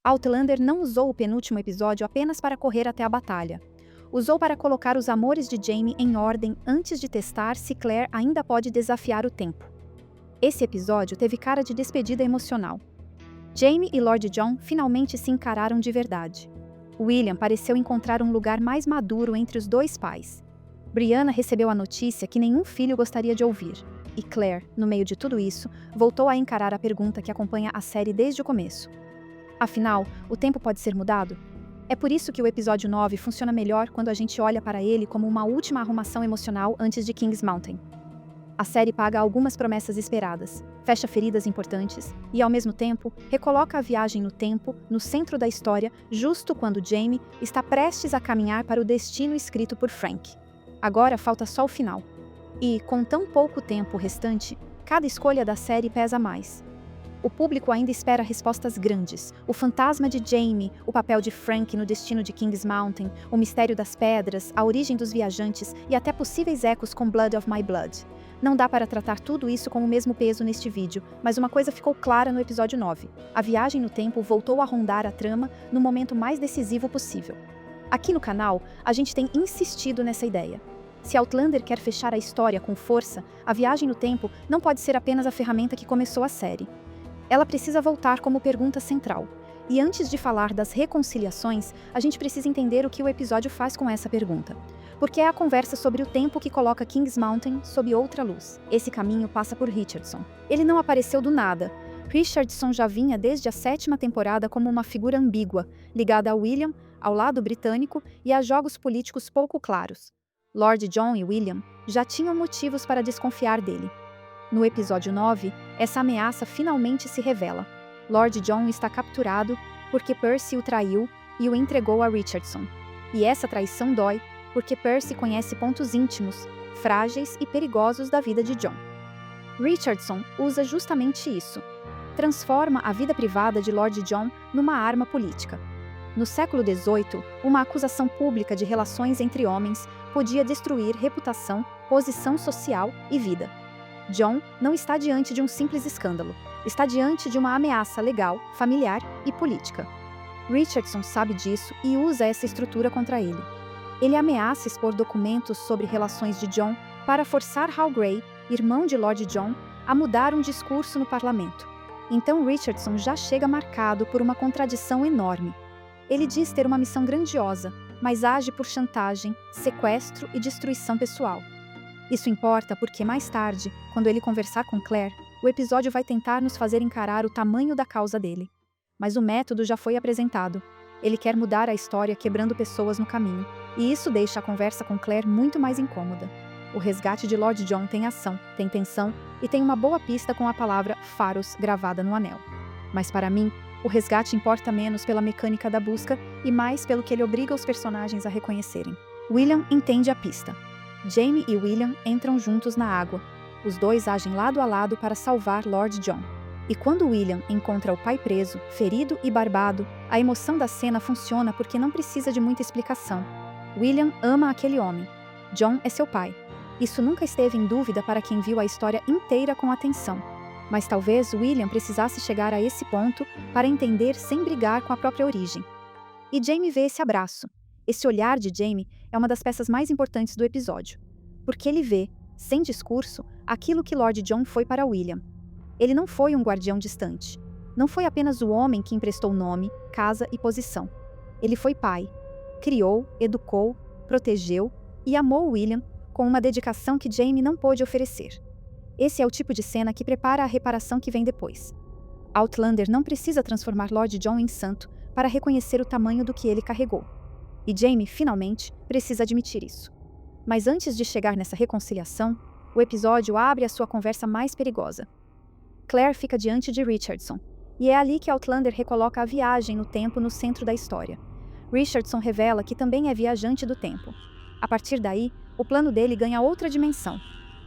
Outlander não usou o penúltimo episódio apenas para correr até a batalha. Usou para colocar os amores de Jaime em ordem antes de testar se Claire ainda pode desafiar o tempo. Esse episódio teve cara de despedida emocional. Jaime e Lord Jon finalmente se encararam de verdade. William pareceu encontrar um lugar mais maduro entre os dois pais. Brianna recebeu a notícia que nenhum filho gostaria de ouvir. E Claire, no meio de tudo isso, voltou a encarar a pergunta que acompanha a série desde o começo. Afinal, o tempo pode ser mudado? É por isso que o episódio 9 funciona melhor quando a gente olha para ele como uma última arrumação emocional antes de King's Mountain. A série paga algumas promessas esperadas, fecha feridas importantes e, ao mesmo tempo, recoloca a viagem no tempo, no centro da história, justo quando Jaime está prestes a caminhar para o destino escrito por Frank. Agora falta só o final. E, com tão pouco tempo restante, cada escolha da série pesa mais. O público ainda espera respostas grandes. O fantasma de Jaime, o papel de Frank no destino de King's Mountain, o mistério das pedras, a origem dos viajantes e até possíveis ecos com Blood of My Blood. Não dá para tratar tudo isso com o mesmo peso neste vídeo, mas uma coisa ficou clara no episódio 9. A viagem no tempo voltou a rondar a trama no momento mais decisivo possível. Aqui no canal, a gente tem insistido nessa ideia. Se Outlander quer fechar a história com força, a viagem no tempo não pode ser apenas a ferramenta que começou a série. Ela precisa voltar como pergunta central. E antes de falar das reconciliações, a gente precisa entender o que o episódio faz com essa pergunta. Porque é a conversa sobre o tempo que coloca King's Mountain sob outra luz. Esse caminho passa por Richardson. Ele não apareceu do nada. Richardson já vinha desde a 7ª temporada como uma figura ambígua, ligada a William, ao lado britânico e a jogos políticos pouco claros. Lord Jon e William já tinham motivos para desconfiar dele. No episódio 9, essa ameaça finalmente se revela. Lord Jon está capturado porque Percy o traiu e o entregou a Richardson. E essa traição dói porque Percy conhece pontos íntimos, frágeis e perigosos da vida de Jon. Richardson usa justamente isso. Transforma a vida privada de Lord Jon numa arma política. No século XVIII, uma acusação pública de relações entre homens podia destruir reputação, posição social e vida. Jon não está diante de um simples escândalo, está diante de uma ameaça legal, familiar e política. Richardson sabe disso e usa essa estrutura contra ele. Ele ameaça expor documentos sobre relações de Jon para forçar Hal Grey, irmão de Lord Jon, a mudar um discurso no parlamento. Então Richardson já chega marcado por uma contradição enorme. Ele diz ter uma missão grandiosa, mas age por chantagem, sequestro e destruição pessoal. Isso importa porque mais tarde, quando ele conversar com Claire, o episódio vai tentar nos fazer encarar o tamanho da causa dele. Mas o método já foi apresentado. Ele quer mudar a história quebrando pessoas no caminho, e isso deixa a conversa com Claire muito mais incômoda. O resgate de Lord Jon tem ação, tem tensão e tem uma boa pista com a palavra Pharos gravada no anel. Mas para mim, o resgate importa menos pela mecânica da busca e mais pelo que ele obriga os personagens a reconhecerem. William entende a pista. Jaime e William entram juntos na água. Os dois agem lado a lado para salvar Lord Jon. E quando William encontra o pai preso, ferido e barbado, a emoção da cena funciona porque não precisa de muita explicação. William ama aquele homem. Jon é seu pai. Isso nunca esteve em dúvida para quem viu a história inteira com atenção. Mas talvez William precisasse chegar a esse ponto para entender sem brigar com a própria origem. E Jaime vê esse abraço. Esse olhar de Jaime é uma das peças mais importantes do episódio. Porque ele vê, sem discurso, aquilo que Lord Jon foi para William. Ele não foi um guardião distante. Não foi apenas o homem que emprestou nome, casa e posição. Ele foi pai. Criou, educou, protegeu e amou William com uma dedicação que Jaime não pôde oferecer. Esse é o tipo de cena que prepara a reparação que vem depois. Outlander não precisa transformar Lord Jon em santo para reconhecer o tamanho do que ele carregou. E Jaime, finalmente, precisa admitir isso. Mas antes de chegar nessa reconciliação, o episódio abre a sua conversa mais perigosa. Claire fica diante de Richardson, e é ali que Outlander recoloca a viagem no tempo no centro da história. Richardson revela que também é viajante do tempo. A partir daí, o plano dele ganha outra dimensão.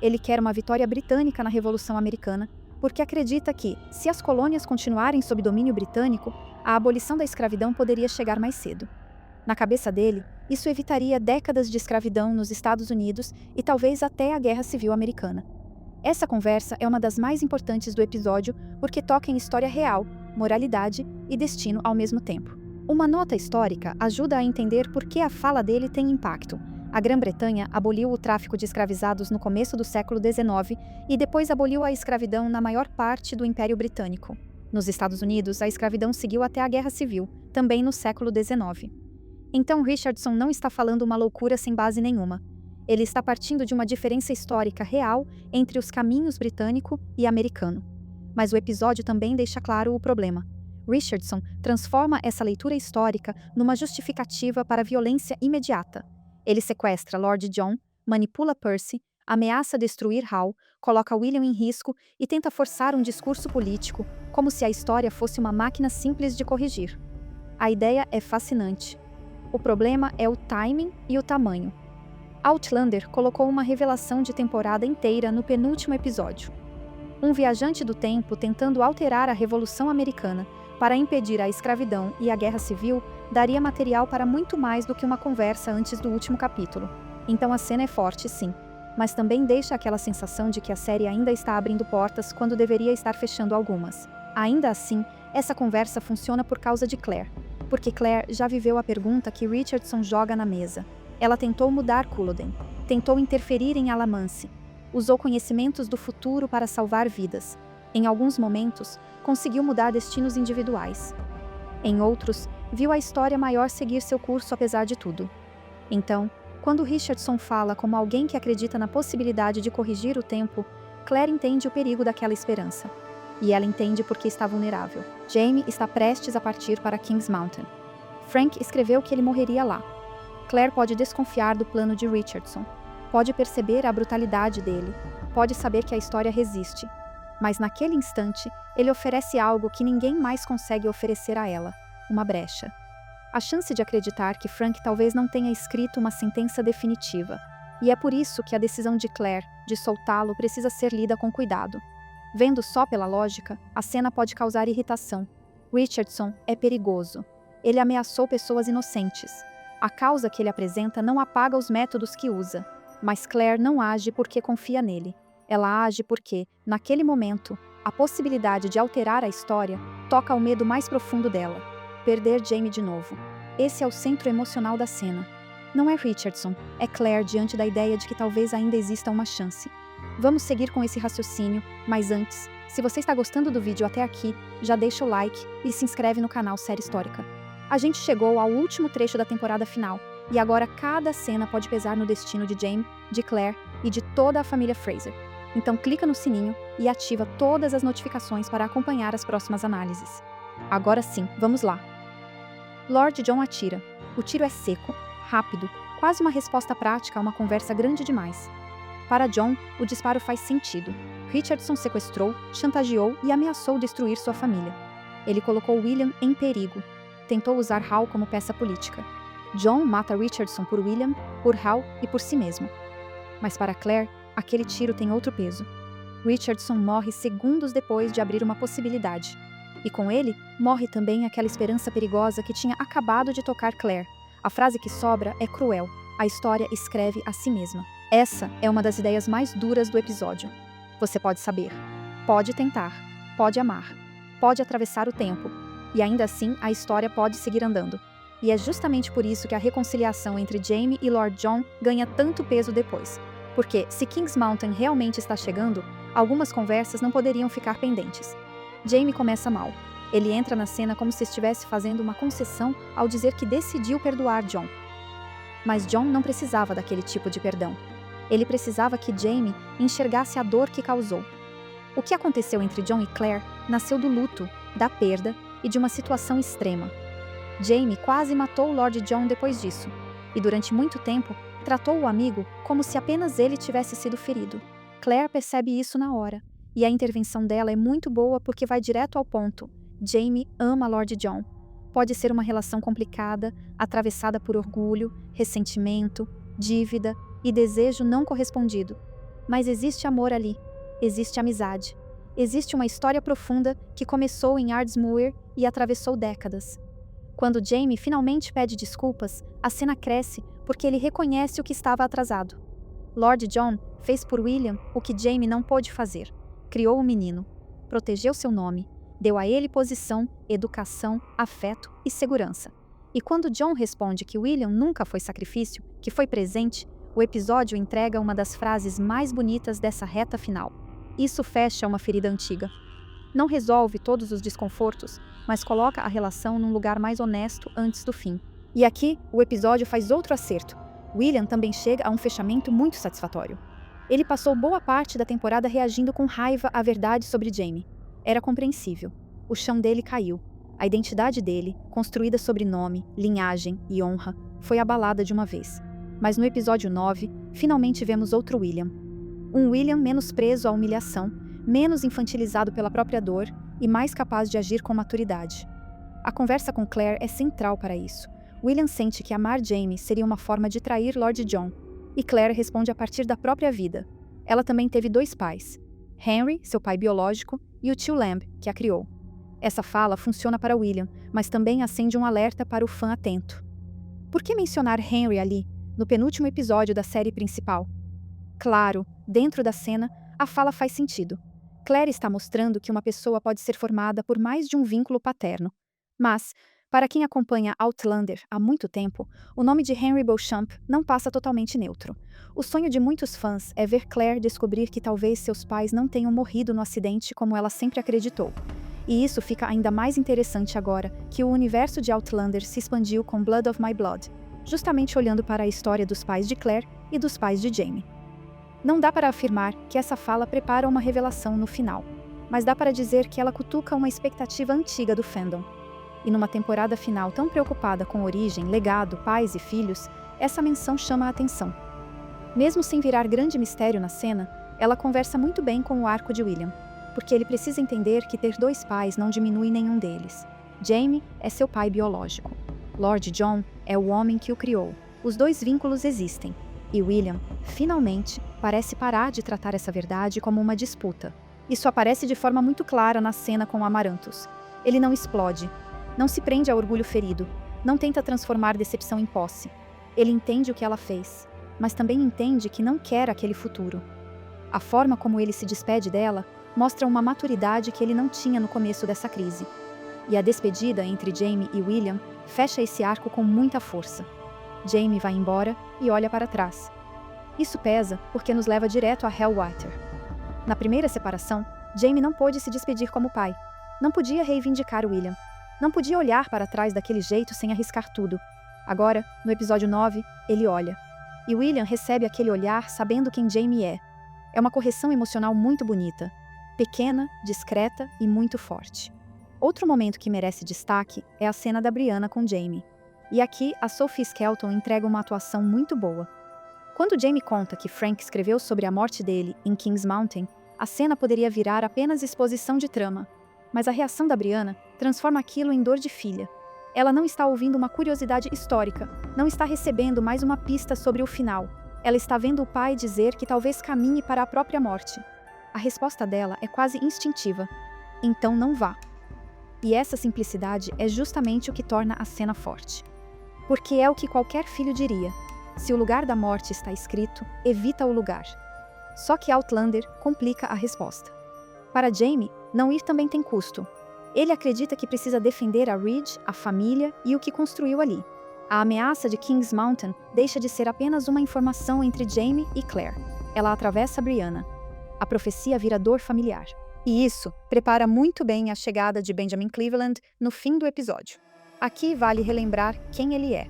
Ele quer uma vitória britânica na Revolução Americana, porque acredita que, se as colônias continuarem sob domínio britânico, a abolição da escravidão poderia chegar mais cedo. Na cabeça dele, isso evitaria décadas de escravidão nos Estados Unidos e talvez até a Guerra Civil Americana. Essa conversa é uma das mais importantes do episódio porque toca em história real, moralidade e destino ao mesmo tempo. Uma nota histórica ajuda a entender por que a fala dele tem impacto. A Grã-Bretanha aboliu o tráfico de escravizados no começo do século XIX e depois aboliu a escravidão na maior parte do Império Britânico. Nos Estados Unidos, a escravidão seguiu até a Guerra Civil, também no século XIX. Então Richardson não está falando uma loucura sem base nenhuma. Ele está partindo de uma diferença histórica real entre os caminhos britânico e americano. Mas o episódio também deixa claro o problema. Richardson transforma essa leitura histórica numa justificativa para a violência imediata. Ele sequestra Lord John, manipula Percy, ameaça destruir Hal, coloca William em risco e tenta forçar um discurso político, como se a história fosse uma máquina simples de corrigir. A ideia é fascinante. O problema é o timing e o tamanho. Outlander colocou uma revelação de temporada inteira no penúltimo episódio. Um viajante do tempo tentando alterar a Revolução Americana para impedir a escravidão e a Guerra Civil daria material para muito mais do que uma conversa antes do último capítulo. Então a cena é forte, sim, mas também deixa aquela sensação de que a série ainda está abrindo portas quando deveria estar fechando algumas. Ainda assim, essa conversa funciona por causa de Claire, porque Claire já viveu a pergunta que Richardson joga na mesa. Ela tentou mudar Culloden, tentou interferir em Alamance, usou conhecimentos do futuro para salvar vidas. Em alguns momentos, conseguiu mudar destinos individuais. Em outros, viu a história maior seguir seu curso apesar de tudo. Então, quando Richardson fala como alguém que acredita na possibilidade de corrigir o tempo, Claire entende o perigo daquela esperança. E ela entende porque está vulnerável. Jaime está prestes a partir para King's Mountain. Frank escreveu que ele morreria lá. Claire pode desconfiar do plano de Richardson. Pode perceber a brutalidade dele. Pode saber que a história resiste. Mas naquele instante, ele oferece algo que ninguém mais consegue oferecer a ela: uma brecha. A chance de acreditar que Frank talvez não tenha escrito uma sentença definitiva. E é por isso que a decisão de Claire de soltá-lo precisa ser lida com cuidado. Vendo só pela lógica, a cena pode causar irritação. Richardson é perigoso. Ele ameaçou pessoas inocentes. A causa que ele apresenta não apaga os métodos que usa. Mas Claire não age porque confia nele. Ela age porque, naquele momento, a possibilidade de alterar a história toca ao medo mais profundo dela: perder Jaime de novo. Esse é o centro emocional da cena. Não é Richardson, é Claire diante da ideia de que talvez ainda exista uma chance. Vamos seguir com esse raciocínio, mas antes, se você está gostando do vídeo até aqui, já deixa o like e se inscreve no canal Série Histórica. A gente chegou ao último trecho da temporada final, e agora cada cena pode pesar no destino de Jaime, de Claire e de toda a família Fraser. Então clica no sininho e ativa todas as notificações para acompanhar as próximas análises. Agora sim, vamos lá. Lord John atira. O tiro é seco, rápido, quase uma resposta prática a uma conversa grande demais. Para John, o disparo faz sentido. Richardson sequestrou, chantageou e ameaçou destruir sua família. Ele colocou William em perigo. Tentou usar Hal como peça política. John mata Richardson por William, por Hal e por si mesmo. Mas para Claire, aquele tiro tem outro peso. Richardson morre segundos depois de abrir uma possibilidade. E com ele, morre também aquela esperança perigosa que tinha acabado de tocar Claire. A frase que sobra é cruel. A história escreve a si mesma. Essa é uma das ideias mais duras do episódio. Você pode saber, pode tentar, pode amar, pode atravessar o tempo, e ainda assim a história pode seguir andando. E é justamente por isso que a reconciliação entre Jaime e Lord John ganha tanto peso depois. Porque, se King's Mountain realmente está chegando, algumas conversas não poderiam ficar pendentes. Jaime começa mal. Ele entra na cena como se estivesse fazendo uma concessão ao dizer que decidiu perdoar John. Mas John não precisava daquele tipo de perdão. Ele precisava que Jaime enxergasse a dor que causou. O que aconteceu entre John e Claire nasceu do luto, da perda e de uma situação extrema. Jaime quase matou Lord John depois disso, e durante muito tempo tratou o amigo como se apenas ele tivesse sido ferido. Claire percebe isso na hora, e a intervenção dela é muito boa porque vai direto ao ponto. Jaime ama Lord John. Pode ser uma relação complicada, atravessada por orgulho, ressentimento, dívida e desejo não correspondido. Mas existe amor ali, existe amizade. Existe uma história profunda que começou em Ardsmuir e atravessou décadas. Quando Jaime finalmente pede desculpas, a cena cresce porque ele reconhece o que estava atrasado. Lord John fez por William o que Jaime não pôde fazer. Criou o menino, protegeu seu nome, deu a ele posição, educação, afeto e segurança. E quando John responde que William nunca foi sacrifício, que foi presente, o episódio entrega uma das frases mais bonitas dessa reta final. Isso fecha uma ferida antiga. Não resolve todos os desconfortos, mas coloca a relação num lugar mais honesto antes do fim. E aqui, o episódio faz outro acerto. William também chega a um fechamento muito satisfatório. Ele passou boa parte da temporada reagindo com raiva à verdade sobre Jaime. Era compreensível. O chão dele caiu. A identidade dele, construída sobre nome, linhagem e honra, foi abalada de uma vez. Mas no episódio 9, finalmente vemos outro William. Um William menos preso à humilhação, menos infantilizado pela própria dor e mais capaz de agir com maturidade. A conversa com Claire é central para isso. William sente que amar Jaime seria uma forma de trair Lord John, e Claire responde a partir da própria vida. Ela também teve 2 pais, Henry, seu pai biológico, e o tio Lamb, que a criou. Essa fala funciona para William, mas também acende um alerta para o fã atento. Por que mencionar Henry ali, no penúltimo episódio da série principal? Claro, dentro da cena, a fala faz sentido. Claire está mostrando que uma pessoa pode ser formada por mais de um vínculo paterno. Mas, para quem acompanha Outlander há muito tempo, o nome de Henry Beauchamp não passa totalmente neutro. O sonho de muitos fãs é ver Claire descobrir que talvez seus pais não tenham morrido no acidente como ela sempre acreditou. E isso fica ainda mais interessante agora que o universo de Outlander se expandiu com Blood of My Blood, justamente olhando para a história dos pais de Claire e dos pais de Jaime. Não dá para afirmar que essa fala prepara uma revelação no final, mas dá para dizer que ela cutuca uma expectativa antiga do fandom. E numa temporada final tão preocupada com origem, legado, pais e filhos, essa menção chama a atenção. Mesmo sem virar grande mistério na cena, ela conversa muito bem com o arco de William, porque ele precisa entender que ter 2 pais não diminui nenhum deles. Jaime é seu pai biológico. Lord John é o homem que o criou. Os 2 vínculos existem. E William, finalmente, parece parar de tratar essa verdade como uma disputa. Isso aparece de forma muito clara na cena com Amaranthus. Ele não explode, não se prende a orgulho ferido, não tenta transformar decepção em posse. Ele entende o que ela fez, mas também entende que não quer aquele futuro. A forma como ele se despede dela mostra uma maturidade que ele não tinha no começo dessa crise. E a despedida entre Jaime e William fecha esse arco com muita força. Jaime vai embora e olha para trás. Isso pesa porque nos leva direto a Hellwater. Na primeira separação, Jaime não pôde se despedir como pai. Não podia reivindicar William. Não podia olhar para trás daquele jeito sem arriscar tudo. Agora, no episódio 9, ele olha. E William recebe aquele olhar sabendo quem Jaime é. É uma correção emocional muito bonita. Pequena, discreta e muito forte. Outro momento que merece destaque é a cena da Brianna com Jaime. E aqui, a Sophie Skelton entrega uma atuação muito boa. Quando Jaime conta que Frank escreveu sobre a morte dele em King's Mountain, a cena poderia virar apenas exposição de trama. Mas a reação da Brianna transforma aquilo em dor de filha. Ela não está ouvindo uma curiosidade histórica, não está recebendo mais uma pista sobre o final. Ela está vendo o pai dizer que talvez caminhe para a própria morte. A resposta dela é quase instintiva. Então não vá. E essa simplicidade é justamente o que torna a cena forte. Porque é o que qualquer filho diria. Se o lugar da morte está escrito, evita o lugar. Só que Outlander complica a resposta. Para Jaime, não ir também tem custo. Ele acredita que precisa defender a Ridge, a família e o que construiu ali. A ameaça de King's Mountain deixa de ser apenas uma informação entre Jaime e Claire. Ela atravessa Brianna. A profecia vira dor familiar. E isso prepara muito bem a chegada de Benjamin Cleveland no fim do episódio. Aqui vale relembrar quem ele é.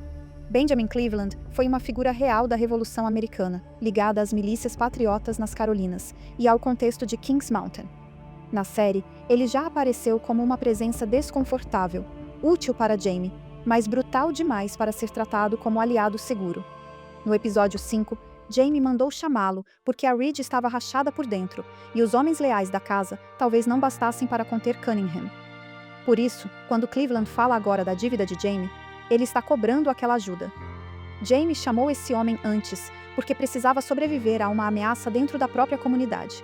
Benjamin Cleveland foi uma figura real da Revolução Americana, ligada às milícias patriotas nas Carolinas e ao contexto de King's Mountain. Na série, ele já apareceu como uma presença desconfortável, útil para Jaime, mas brutal demais para ser tratado como aliado seguro. No episódio 5, Jaime mandou chamá-lo porque a Ridge estava rachada por dentro e os homens leais da casa talvez não bastassem para conter Cunningham. Por isso, quando Cleveland fala agora da dívida de Jaime, ele está cobrando aquela ajuda. Jaime chamou esse homem antes porque precisava sobreviver a uma ameaça dentro da própria comunidade.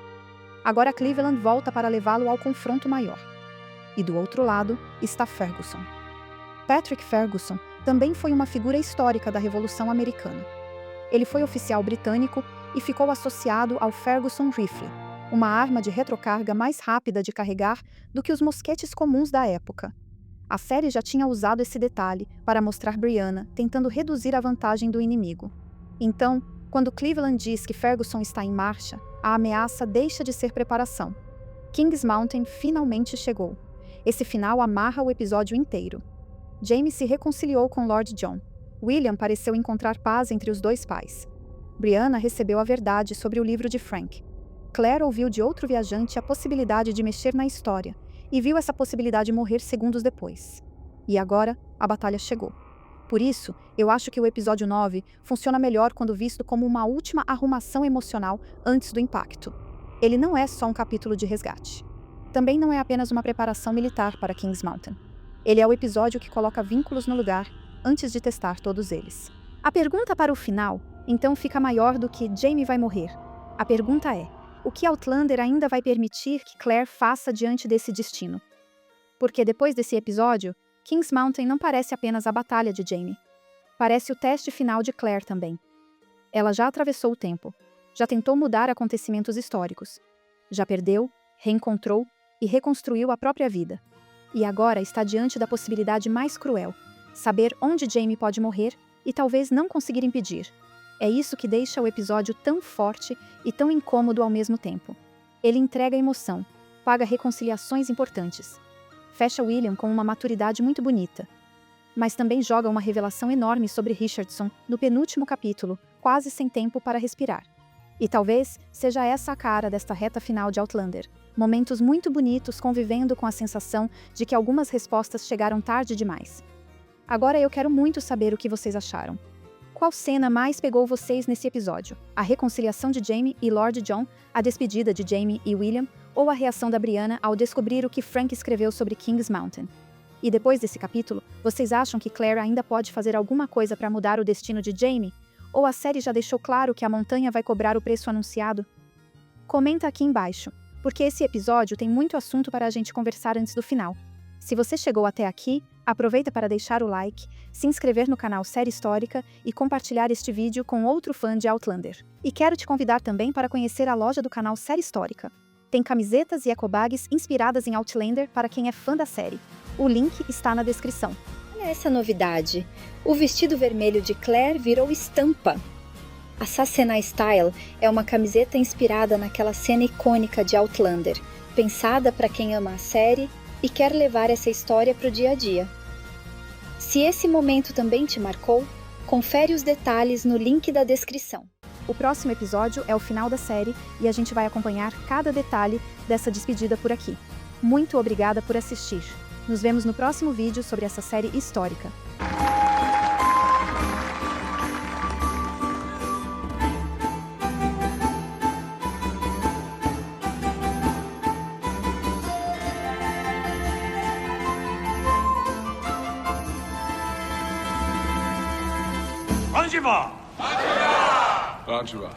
Agora Cleveland volta para levá-lo ao confronto maior. E do outro lado está Ferguson. Patrick Ferguson também foi uma figura histórica da Revolução Americana. Ele foi oficial britânico e ficou associado ao Ferguson Rifle, uma arma de retrocarga mais rápida de carregar do que os mosquetes comuns da época. A série já tinha usado esse detalhe para mostrar Brianna tentando reduzir a vantagem do inimigo. Então, quando Cleveland diz que Ferguson está em marcha, a ameaça deixa de ser preparação. Kings Mountain finalmente chegou. Esse final amarra o episódio inteiro. Jaime se reconciliou com Lord Jon. William pareceu encontrar paz entre os dois pais. Brianna recebeu a verdade sobre o livro de Frank. Claire ouviu de outro viajante a possibilidade de mexer na história e viu essa possibilidade morrer segundos depois. E agora, a batalha chegou. Por isso, eu acho que o episódio 9 funciona melhor quando visto como uma última arrumação emocional antes do impacto. Ele não é só um capítulo de resgate. Também não é apenas uma preparação militar para Kings Mountain. Ele é o episódio que coloca vínculos no lugar antes de testar todos eles. A pergunta para o final, então, fica maior do que Jaime vai morrer. A pergunta é: o que Outlander ainda vai permitir que Claire faça diante desse destino? Porque depois desse episódio, Kings Mountain não parece apenas a batalha de Jaime. Parece o teste final de Claire também. Ela já atravessou o tempo, já tentou mudar acontecimentos históricos, já perdeu, reencontrou e reconstruiu a própria vida. E agora está diante da possibilidade mais cruel: saber onde Jaime pode morrer e talvez não conseguir impedir. É isso que deixa o episódio tão forte e tão incômodo ao mesmo tempo. Ele entrega emoção, paga reconciliações importantes, fecha William com uma maturidade muito bonita, mas também joga uma revelação enorme sobre Richardson no penúltimo capítulo, quase sem tempo para respirar. E talvez seja essa a cara desta reta final de Outlander. Momentos muito bonitos convivendo com a sensação de que algumas respostas chegaram tarde demais. Agora eu quero muito saber o que vocês acharam. Qual cena mais pegou vocês nesse episódio? A reconciliação de Jaime e Lord Jon, a despedida de Jaime e William, ou a reação da Brianna ao descobrir o que Frank escreveu sobre Kings Mountain? E depois desse capítulo, vocês acham que Claire ainda pode fazer alguma coisa para mudar o destino de Jaime? Ou a série já deixou claro que a montanha vai cobrar o preço anunciado? Comenta aqui embaixo, porque esse episódio tem muito assunto para a gente conversar antes do final. Se você chegou até aqui, aproveita para deixar o like, se inscrever no canal Série Histórica e compartilhar este vídeo com outro fã de Outlander. E quero te convidar também para conhecer a loja do canal Série Histórica. Tem camisetas e ecobags inspiradas em Outlander para quem é fã da série. O link está na descrição. Olha essa novidade! O vestido vermelho de Claire virou estampa. A Sassenai Style é uma camiseta inspirada naquela cena icônica de Outlander, pensada para quem ama a série e quer levar essa história para o dia a dia. Se esse momento também te marcou, confere os detalhes no link da descrição. O próximo episódio é o final da série e a gente vai acompanhar cada detalhe dessa despedida por aqui. Muito obrigada por assistir. Nos vemos no próximo vídeo sobre essa série histórica. Anjiva! Anjiva!